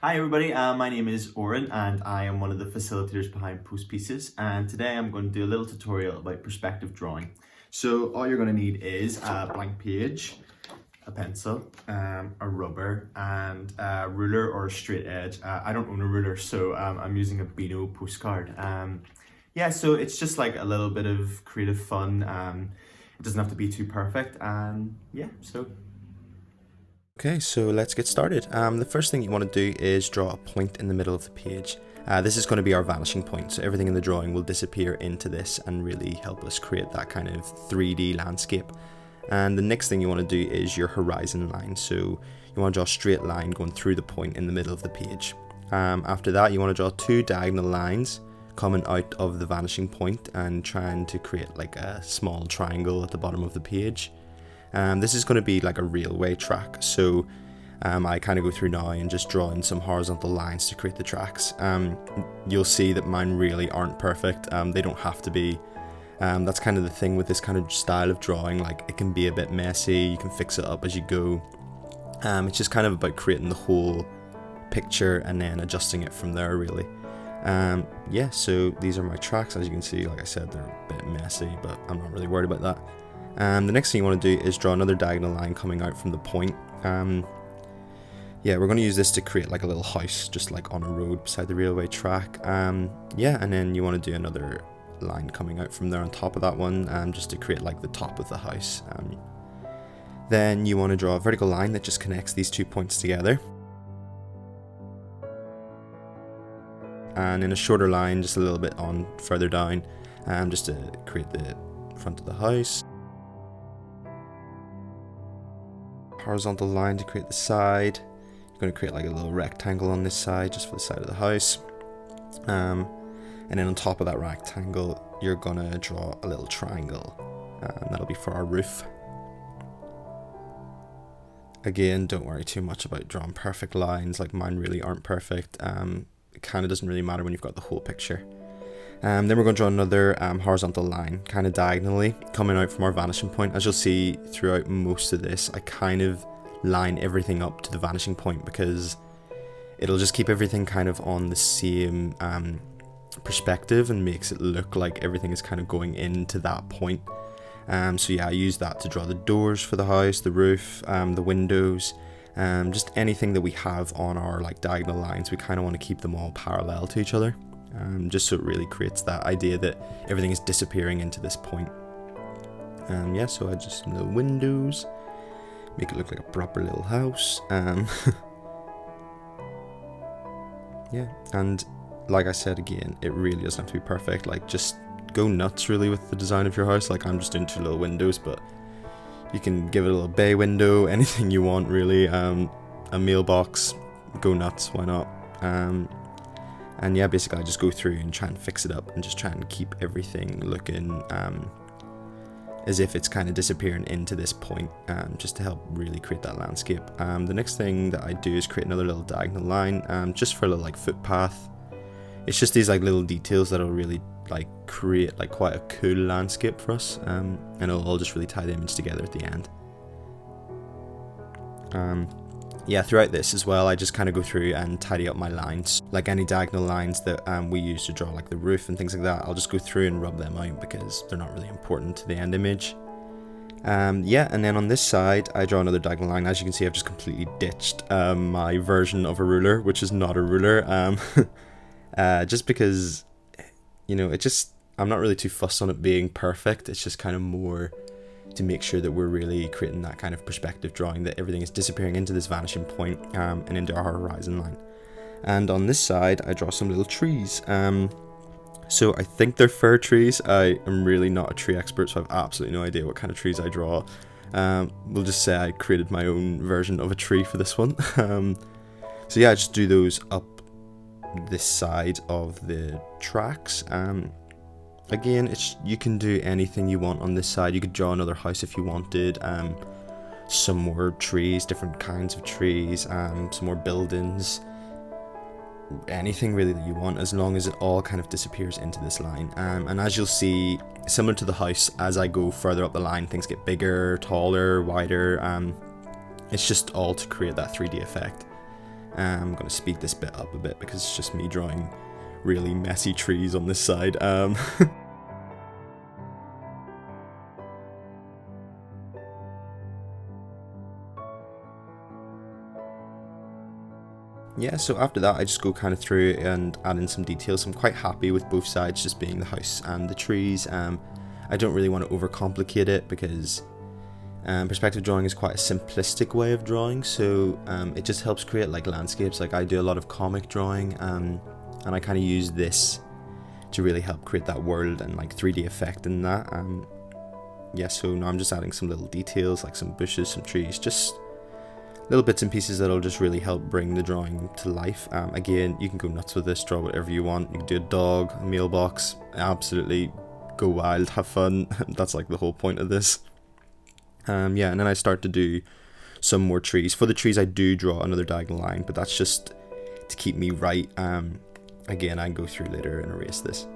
Hi everybody, my name is Oren and I am one of the facilitators behind Post Pieces, and today I'm going to do a little tutorial about perspective drawing. So all you're going to need is a blank page, a pencil, a rubber and a ruler or a straight edge. I don't own a ruler, so I'm using a Beano postcard. Yeah, so it's just like a little bit of creative fun. It doesn't have to be too perfect, and yeah, so Okay, so let's get started. The first thing you want to do is draw a point in the middle of the page. This is going to be our vanishing point, so everything in the drawing will disappear into this and really help us create that kind of 3D landscape. And the next thing you want to do is your horizon line, so you want to draw a straight line going through the point in the middle of the page. After that, you want to draw two diagonal lines coming out of the vanishing point and trying to create like a small triangle at the bottom of the page. This is going to be like a railway track, so I kind of go through now and just draw in some horizontal lines to create the tracks. You'll see that mine really aren't perfect. They don't have to be. That's kind of the thing with this kind of style of drawing, like it can be a bit messy, you can fix it up as you go. It's just kind of about creating the whole picture and then adjusting it from there really. Yeah, so these are my tracks. As you can see, like I said, they're a bit messy, but I'm not really worried about that. The next thing you want to do is draw another diagonal line coming out from the point. Yeah, we're going to use this to create like a little house just like on a road beside the railway track. Yeah, and then you want to do another line coming out from there on top of that one, just to create like the top of the house. Then you want to draw a vertical line that just connects these 2 points together. And in a shorter line, just a little bit on further down, just to create the front of the house. Horizontal line to create the side. You're going to create like a little rectangle on this side just for the side of the house, and then on top of that rectangle you're going to draw a little triangle, and that'll be for our roof. Again, don't worry too much about drawing perfect lines, like mine really aren't perfect. It kind of doesn't really matter when you've got the whole picture. Then we're going to draw another horizontal line, kind of diagonally, coming out from our vanishing point. As you'll see throughout most of this, I kind of line everything up to the vanishing point because it'll just keep everything kind of on the same perspective and makes it look like everything is kind of going into that point. So yeah, I use that to draw the doors for the house, the roof, the windows, just anything that we have on our like diagonal lines. We kind of want to keep them all parallel to each other. Just so it really creates that idea that everything is disappearing into this point. Yeah, so I just some little windows, make it look like a proper little house. Yeah, and like I said again, it really doesn't have to be perfect. Like just go nuts really with the design of your house. Like I'm just doing two little windows, but you can give it a little bay window, anything you want really. A mailbox, go nuts, why not? And yeah, basically I just go through and try and fix it up and just try and keep everything looking as if it's kind of disappearing into this point, just to help really create that landscape. The next thing that I do is create another little diagonal line, just for a little like footpath. It's just these like little details that'll really like create like quite a cool landscape for us, and it'll all just really tie the image together at the end. Yeah, throughout this as well, I just kind of go through and tidy up my lines. Like any diagonal lines that we use to draw like the roof and things like that, I'll just go through and rub them out because they're not really important to the end image. Yeah, and then on this side, I draw another diagonal line. As you can see, I've just completely ditched my version of a ruler, which is not a ruler. Just because, you know, I'm not really too fussed on it being perfect. It's just kind of more to make sure that we're really creating that kind of perspective drawing, that everything is disappearing into this vanishing point, and into our horizon line. And on this side I draw some little trees. So I think they're fir trees. I am really not a tree expert, so I have absolutely no idea what kind of trees I draw. We'll just say I created my own version of a tree for this one. So yeah, I just do those up this side of the tracks. Again, you can do anything you want on this side. You could draw another house if you wanted, some more trees, different kinds of trees, some more buildings, anything really that you want, as long as it all kind of disappears into this line. And as you'll see, similar to the house, as I go further up the line, things get bigger, taller, wider. It's just all to create that 3D effect. I'm going to speed this bit up a bit because it's just me drawing really messy trees on this side. Yeah, so after that I just go kind of through and add in some details. I'm quite happy with both sides just being the house and the trees. I don't really want to overcomplicate it because perspective drawing is quite a simplistic way of drawing, so it just helps create like landscapes. Like I do a lot of comic drawing, and I kind of use this to really help create that world and like 3D effect in that. Yeah, so now I'm just adding some little details like some bushes, some trees, just little bits and pieces that'll just really help bring the drawing to life. Again, you can go nuts with this, draw whatever you want. You can do a dog, a mailbox, absolutely go wild, have fun. That's like the whole point of this. Yeah, and then I start to do some more trees. For the trees I do draw another diagonal line, but that's just to keep me right. Again, I can go through later and erase this.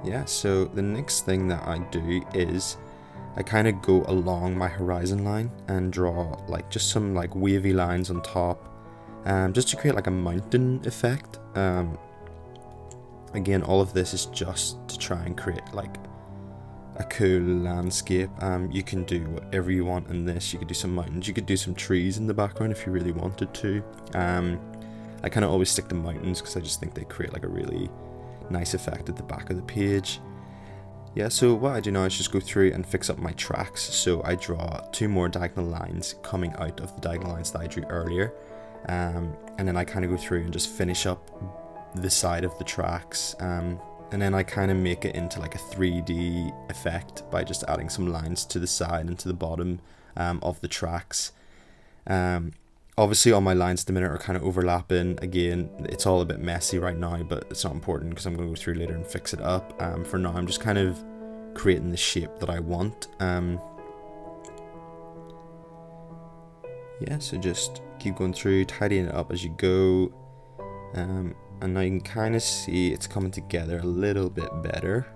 Yeah, so the next thing that I do is I kind of go along my horizon line and draw like just some like wavy lines on top, just to create like a mountain effect. Again, all of this is just to try and create like a cool landscape. You can do whatever you want in this. You could do some mountains, you could do some trees in the background if you really wanted to. I kind of always stick to mountains because I just think they create like a really nice effect at the back of the page. Yeah, so what I do now is just go through and fix up my tracks. So I draw 2 more diagonal lines coming out of the diagonal lines that I drew earlier, and then I kind of go through and just finish up the side of the tracks, and then I kind of make it into like a 3D effect by just adding some lines to the side and to the bottom of the tracks. Obviously all my lines at the minute are kind of overlapping. Again, it's all a bit messy right now, but it's not important because I'm going to go through later and fix it up. For now, I'm just kind of creating the shape that I want. Yeah, so just keep going through, tidying it up as you go. And now you can kind of see it's coming together a little bit better.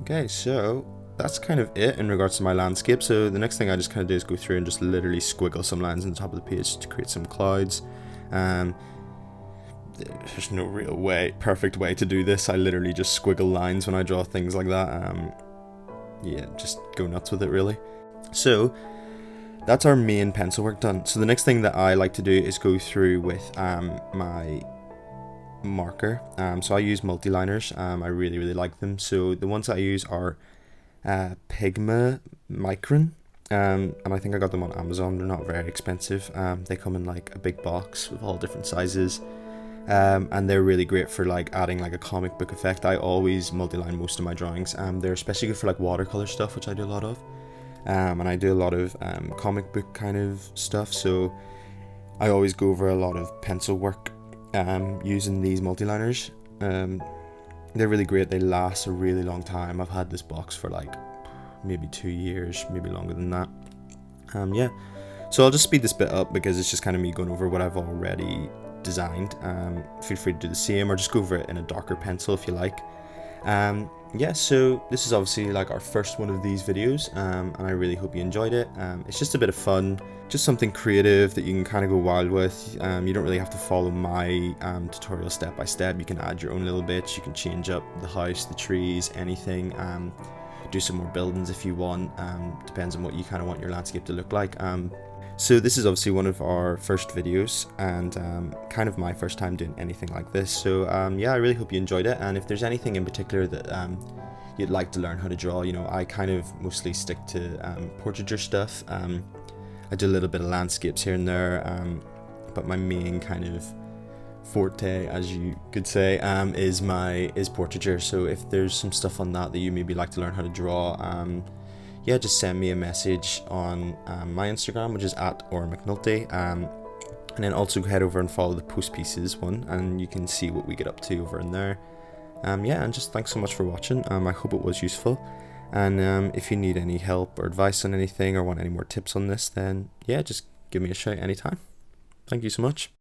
Okay, so that's kind of it in regards to my landscape. So the next thing I just kind of do is go through and just literally squiggle some lines on the top of the page to create some clouds. There's no real perfect way to do this. I literally just squiggle lines when I draw things like that. Yeah, just go nuts with it really. So that's our main pencil work done. So the next thing that I like to do is go through with my marker. So I use multi-liners. I really like them. So the ones that I use are Pigma Micron, and I think I got them on Amazon. They're not very expensive. They come in like a big box with all different sizes, and they're really great for like adding like a comic book effect. I always multi-line most of my drawings. They're especially good for like watercolor stuff, which I do a lot of, and I do a lot of comic book kind of stuff, so I always go over a lot of pencil work. using these multi-liners. They're really great. They last a really long time. I've had this box for like maybe 2 years, maybe longer than that. Yeah, so I'll just speed this bit up because it's just kind of me going over what I've already designed. Feel free to do the same or just go over it in a darker pencil if you like. Yeah, so this is obviously like our first one of these videos, and I really hope you enjoyed it. It's just a bit of fun, just something creative that you can kind of go wild with. You don't really have to follow my tutorial step by step. You can add your own little bits, you can change up the house, the trees, anything. Do some more buildings if you want. Depends on what you kind of want your landscape to look like. So this is obviously one of our first videos, and kind of my first time doing anything like this. So yeah, I really hope you enjoyed it, and if there's anything in particular that you'd like to learn how to draw, you know, I kind of mostly stick to portraiture stuff. I do a little bit of landscapes here and there, but my main kind of forte, as you could say, is portraiture. So if there's some stuff on that you maybe like to learn how to draw, yeah, just send me a message on my Instagram, which is @ormcnulty, and then also head over and follow the Post Pieces one, and you can see what we get up to over in there. Yeah, and just thanks so much for watching. I hope it was useful, and if you need any help or advice on anything or want any more tips on this, then yeah, just give me a shout anytime. Thank you so much.